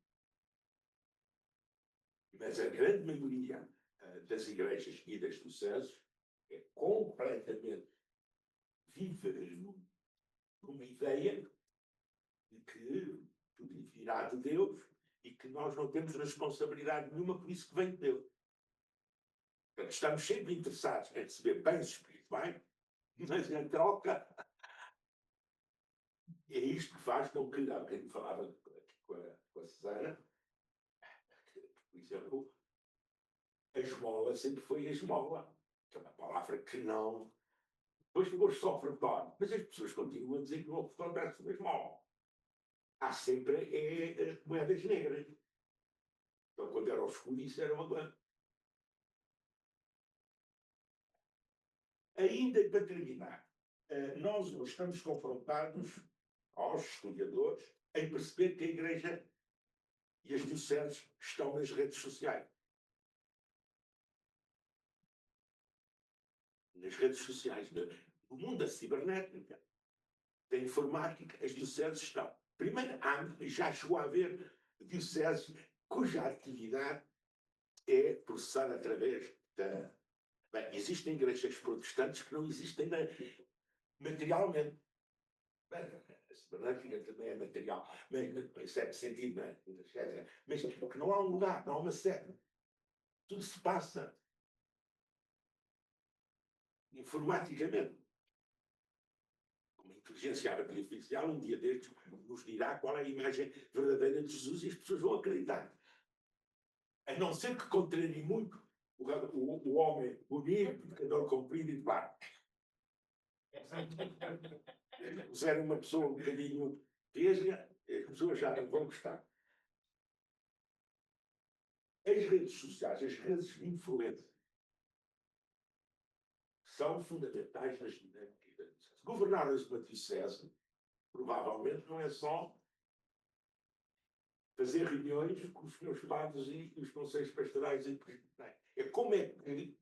mas a grande maioria das igrejas e das dioceses é completamente vive numa ideia de que tudo virá de Deus e que nós não temos responsabilidade nenhuma por isso que vem de Deus. Portanto, estamos sempre interessados em receber bens espirituais, mas em troca é isto que faz com que, há quem falava com a Susana, por exemplo, a esmola sempre foi a esmola, que é uma palavra que não... Depois ficou só fretório, mas as pessoas continuam a dizer que não houve fretório sobre a esmola. Há sempre moedas negras. Então, quando era escuro, isso era uma coisa. Ainda para terminar, nós estamos confrontados, aos historiadores, em perceber que a Igreja e as dioceses estão nas redes sociais. Nas redes sociais, no mundo da cibernética, da informática, as dioceses estão. Primeiro, já chegou a haver dioceses cuja atividade é processada através da... Bem, existem igrejas protestantes que não existem materialmente. Bem, a cibernética também é material, mas em certo sentido, não é? Mas porque não há um lugar, não há uma sede. Tudo se passa informaticamente. Uma inteligência artificial, um dia destes, nos dirá qual é a imagem verdadeira de Jesus e as pessoas vão acreditar. A não ser que contrarie muito o homem bonito, pecador comprido e de barco. Se era uma pessoa um bocadinho vesga, as pessoas já não vão gostar. As redes sociais, as redes de influência, são fundamentais nas dinâmicas da diocese. Governar uma diocese, provavelmente, não é só fazer reuniões com os meus padres e os conselhos pastorais e presbiterianos. É como é que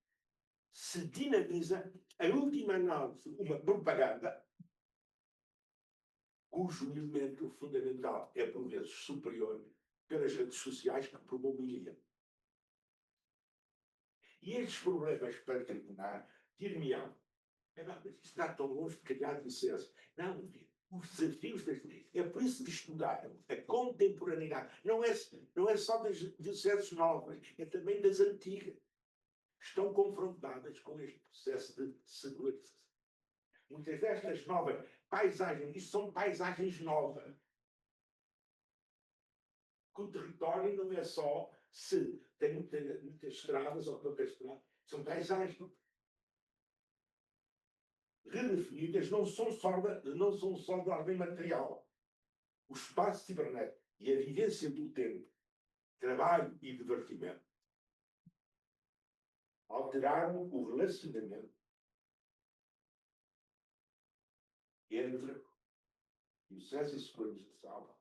se dinamiza, a última análise, uma propaganda cujo elemento fundamental é, por vezes, superior pelas redes sociais que promobiliam. E estes problemas, para terminar, dir-me-ão, mas isso está tão longe de criar licença. Não, os desafios das... É por isso que estudar a contemporaneidade não é só das dioceses novas, é também das antigas. Estão confrontadas com este processo de secularização. Muitas destas novas paisagens, isto são paisagens novas. Que o território não é só se tem muitas estradas ou poucas estradas, são paisagens redefinidas, não são só de ordem material. o espaço cibernético e a vivência do tempo, trabalho e divertimento alteraram o relacionamento entre o senso e segurança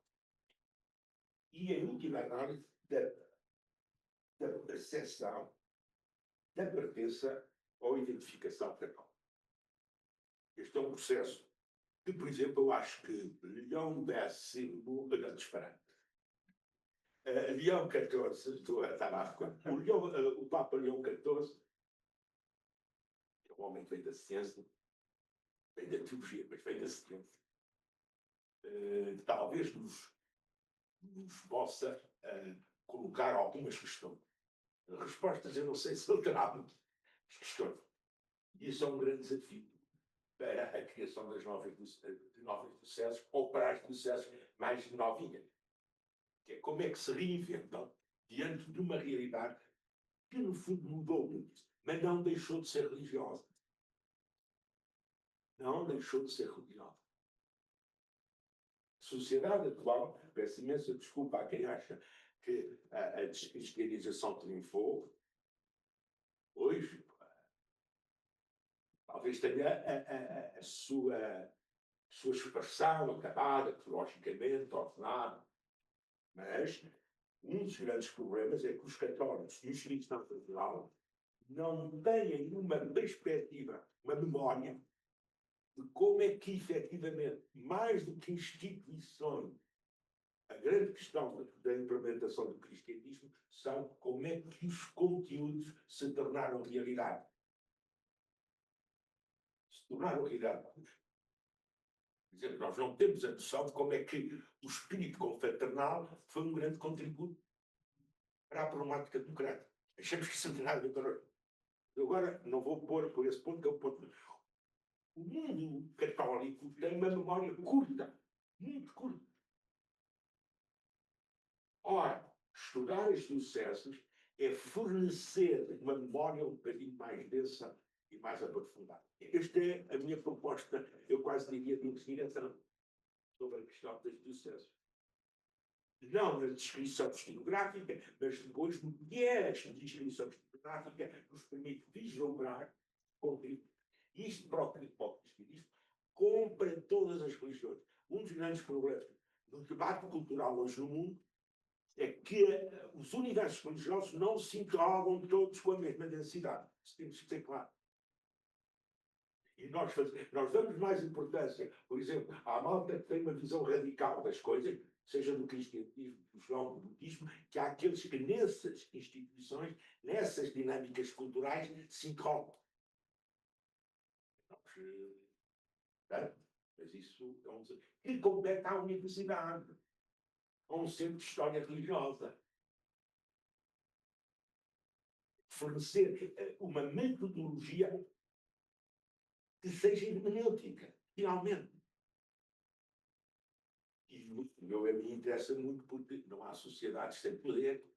e, em última análise, da percepção da pertença ou identificação canal. Este é um processo que, por exemplo, eu acho que Leão X disparate. Leão XIV, estava a recuar. O Papa Leão XIV é um homem que vem da ciência, vem da teologia, mas vem da ciência. Talvez nos possa colocar algumas questões. Respostas, eu não sei se ele terá muitas questões. E isso é um grande desafio para a criação das novas dioceses ou para as dioceses mais novinhas. Que é como é que se reinventam diante de uma realidade que, no fundo, mudou muito, mas não deixou de ser religiosa. Não deixou de ser religiosa. A sociedade atual, peço imensa desculpa a quem acha que a descristianização triunfou, hoje, talvez tenha a sua expressão acabada, teologicamente, ordenada, mas um dos grandes problemas é que os católicos e os cristãos em geral não têm uma perspectiva, uma memória de como é que, efetivamente, mais do que instituições, a grande questão da implementação do cristianismo são como é que os conteúdos se tornaram realidade. Se tornaram realidade. Por exemplo, nós não temos a noção de como é que o espírito confraternal foi um grande contributo para a problemática democrática. Achamos que isso não tem nada a ver com nós. Agora, não vou pôr por esse ponto, que é o ponto. O mundo católico tem uma memória curta, muito curta. Ora, estudar as dioceses é fornecer uma memória um bocadinho mais densa e mais aprofundada. Esta é a minha proposta, eu quase diria, de investigação sobre a questão das dioceses. Não na descrição historiográfica, mas depois no que é esta descrição historiográfica nos permite vislumbrar conflitos. Isto para o cristianismo compra todas as religiões. Um dos grandes problemas do debate cultural hoje no mundo é que os universos religiosos não se interrogam todos com a mesma densidade. Isso temos que ter claro. E nós damos mais importância, por exemplo, à malta que tem uma visão radical das coisas, seja do cristianismo, do islão, do budismo, que há aqueles que nessas instituições, nessas dinâmicas culturais, se interrogam. Mas isso é um desafio que compete à universidade, a um centro de história religiosa. Fornecer uma metodologia que seja hermenêutica, finalmente. E a mim interessa muito porque não há sociedades sem poder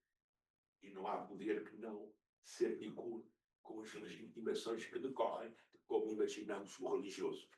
e não há poder que não se articule com as legitimações que decorrem de como imaginamos o religioso.